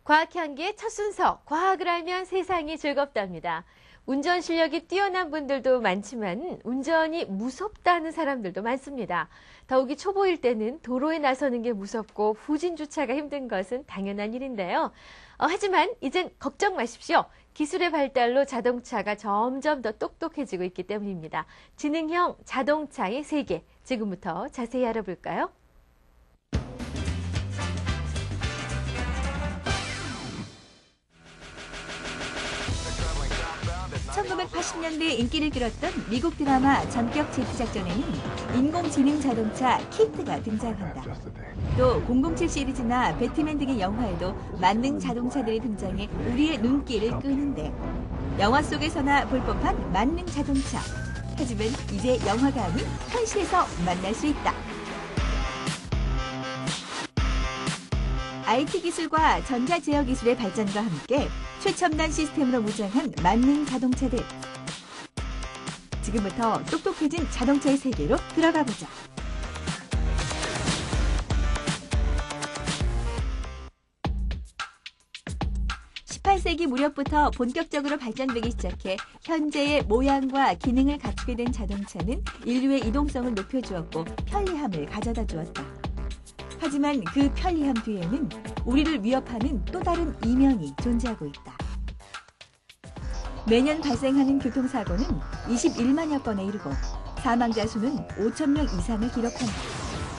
과학 향기의 첫 순서, 과학을 알면 세상이 즐겁답니다. 운전 실력이 뛰어난 분들도 많지만 운전이 무섭다는 사람들도 많습니다. 더욱이 초보일 때는 도로에 나서는 게 무섭고 후진 주차가 힘든 것은 당연한 일인데요. 하지만 이젠 걱정 마십시오. 기술의 발달로 자동차가 점점 더 똑똑해지고 있기 때문입니다. 지능형 자동차의 세계, 지금부터 자세히 알아볼까요? 1980년대 인기를 끌었던 미국 드라마 전격 제트 작전에는 인공지능 자동차 키트가 등장한다. 또 007 시리즈나 배트맨 등의 영화에도 만능 자동차들이 등장해 우리의 눈길을 끄는데 영화 속에서나 볼 법한 만능 자동차. 하지만 이제 영화가 아닌 현실에서 만날 수 있다. IT 기술과 전자제어 기술의 발전과 함께 최첨단 시스템으로 무장한 만능 자동차들. 지금부터 똑똑해진 자동차의 세계로 들어가 보자. (18세기) 무렵부터 본격적으로 발전되기 시작해 현재의 모양과 기능을 갖추게 된 자동차는 인류의 이동성을 높여주었고 편리함을 가져다 주었다. 하지만 그 편리함 뒤에는 우리를 위협하는 또 다른 이면이 존재하고 있다. 매년 발생하는 교통사고는 21만여 건에 이르고 사망자 수는 5,000명 이상을 기록한다.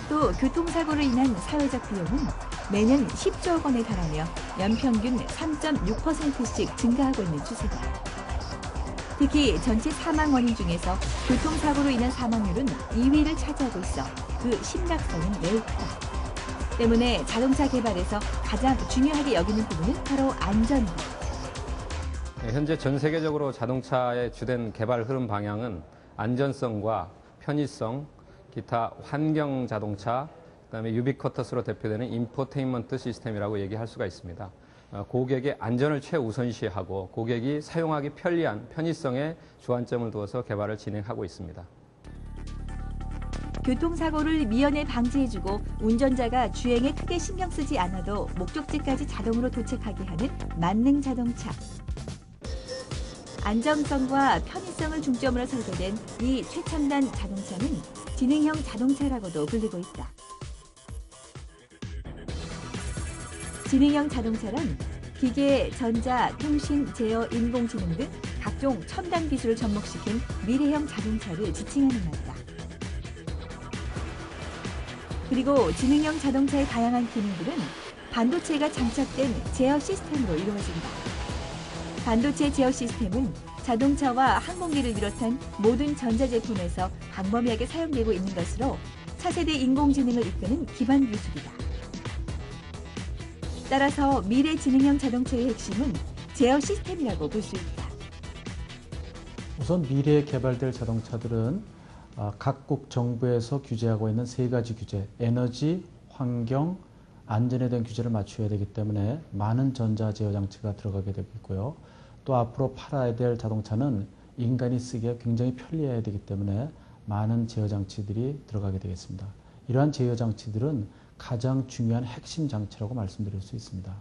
또 교통사고로 인한 사회적 비용은 매년 10조 원에 달하며 연평균 3.6%씩 증가하고 있는 추세다. 특히 전체 사망 원인 중에서 교통사고로 인한 사망률은 2위를 차지하고 있어 그 심각성은 매우 크다. 때문에 자동차 개발에서 가장 중요하게 여기는 부분은 바로 안전이다. 현재 전 세계적으로 자동차의 주된 개발 흐름 방향은 안전성과 편의성, 기타 환경 자동차, 그다음에 유비쿼터스로 대표되는 인포테인먼트 시스템이라고 얘기할 수가 있습니다. 고객의 안전을 최우선시하고 고객이 사용하기 편리한 편의성에 주안점을 두어서 개발을 진행하고 있습니다. 교통사고를 미연에 방지해주고 운전자가 주행에 크게 신경 쓰지 않아도 목적지까지 자동으로 도착하게 하는 만능 자동차. 안정성과 편의성을 중점으로 설계된 이 최첨단 자동차는 지능형 자동차라고도 불리고 있다. 지능형 자동차란 기계, 전자, 통신, 제어, 인공지능 등 각종 첨단 기술을 접목시킨 미래형 자동차를 지칭하는 말이다. 그리고 지능형 자동차의 다양한 기능들은 반도체가 장착된 제어 시스템으로 이루어진다. 반도체 제어 시스템은 자동차와 항공기를 비롯한 모든 전자제품에서 광범위하게 사용되고 있는 것으로 차세대 인공지능을 이끄는 기반 기술이다. 따라서 미래 지능형 자동차의 핵심은 제어 시스템이라고 볼 수 있다. 우선 미래에 개발될 자동차들은 각국 정부에서 규제하고 있는 세 가지 규제, 에너지, 환경, 안전에 대한 규제를 맞춰야 되기 때문에 많은 전자 제어 장치가 들어가게 되고 있고요. 또 앞으로 팔아야 될 자동차는 인간이 쓰기에 굉장히 편리해야 되기 때문에 많은 제어 장치들이 들어가게 되겠습니다. 이러한 제어 장치들은 가장 중요한 핵심 장치라고 말씀드릴 수 있습니다.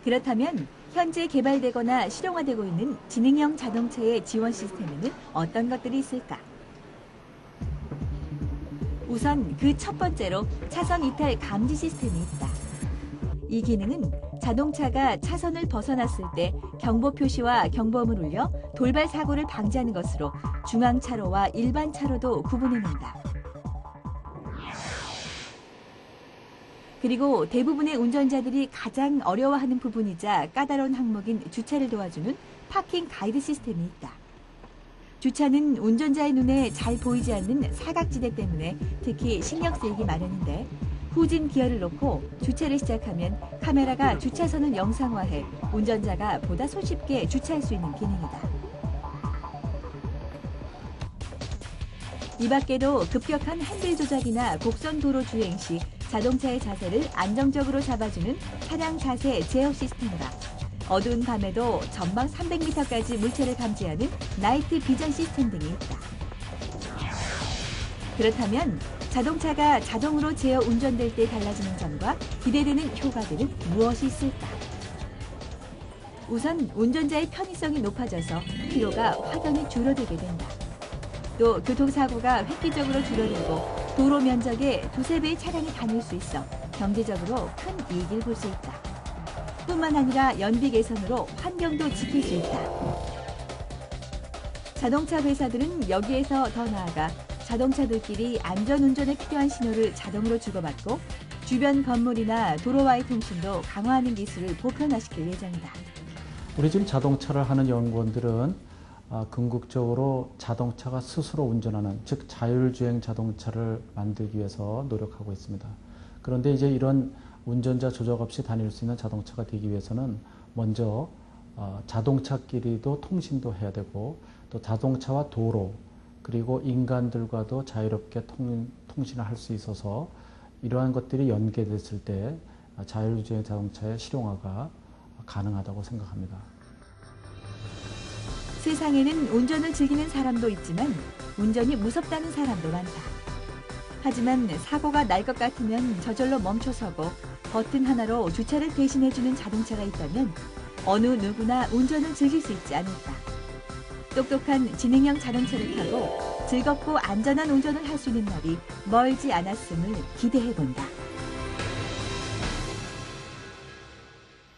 그렇다면 현재 개발되거나 실용화되고 있는 지능형 자동차의 지원 시스템에는 어떤 것들이 있을까? 우선 그 첫 번째로 차선 이탈 감지 시스템이 있다. 이 기능은 자동차가 차선을 벗어났을 때 경보 표시와 경보음을 울려 돌발 사고를 방지하는 것으로 중앙차로와 일반 차로도 구분해낸다. 그리고 대부분의 운전자들이 가장 어려워하는 부분이자 까다로운 항목인 주차를 도와주는 파킹 가이드 시스템이 있다. 주차는 운전자의 눈에 잘 보이지 않는 사각지대 때문에 특히 신경 쓰이기 마련인데 후진 기어를 놓고 주차를 시작하면 카메라가 주차선을 영상화해 운전자가 보다 손쉽게 주차할 수 있는 기능이다. 이 밖에도 급격한 핸들 조작이나 곡선 도로 주행 시 자동차의 자세를 안정적으로 잡아주는 차량 자세 제어 시스템과 어두운 밤에도 전방 300m까지 물체를 감지하는 나이트 비전 시스템 등이 있다. 그렇다면 자동차가 자동으로 제어 운전될 때 달라지는 점과 기대되는 효과들은 무엇이 있을까? 우선 운전자의 편의성이 높아져서 피로가 확연히 줄어들게 된다. 또 교통사고가 획기적으로 줄어들고 도로 면적의 2~3배의 차량이 다닐 수 있어 경제적으로 큰 이익을 볼 수 있다. 뿐만 아니라 연비 개선으로 환경도 지킬 수 있다. 자동차 회사들은 여기에서 더 나아가 자동차들끼리 안전운전에 필요한 신호를 자동으로 주고받고 주변 건물이나 도로와의 통신도 강화하는 기술을 보편화시킬 예정이다. 우리 지금 자동차를 하는 연구원들은 궁극적으로 자동차가 스스로 운전하는, 즉 자율주행 자동차를 만들기 위해서 노력하고 있습니다. 그런데 이제 이런 운전자 조작 없이 다닐 수 있는 자동차가 되기 위해서는 먼저 자동차끼리도 통신도 해야 되고 또 자동차와 도로 그리고 인간들과도 자유롭게 통신을 할 수 있어서 이러한 것들이 연계됐을 때 자율주행 자동차의 실용화가 가능하다고 생각합니다. 세상에는 운전을 즐기는 사람도 있지만 운전이 무섭다는 사람도 많다. 하지만 사고가 날 것 같으면 저절로 멈춰서고 버튼 하나로 주차를 대신해주는 자동차가 있다면 어느 누구나 운전을 즐길 수 있지 않을까. 똑똑한 지능형 자동차를 타고 즐겁고 안전한 운전을 할 수 있는 날이 멀지 않았음을 기대해본다.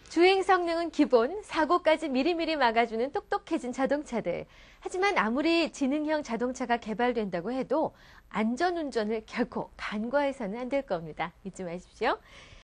주행 성능은 기본, 사고까지 미리미리 막아주는 똑똑해진 자동차들. 하지만 아무리 지능형 자동차가 개발된다고 해도 안전운전을 결코 간과해서는 안 될 겁니다. 잊지 마십시오.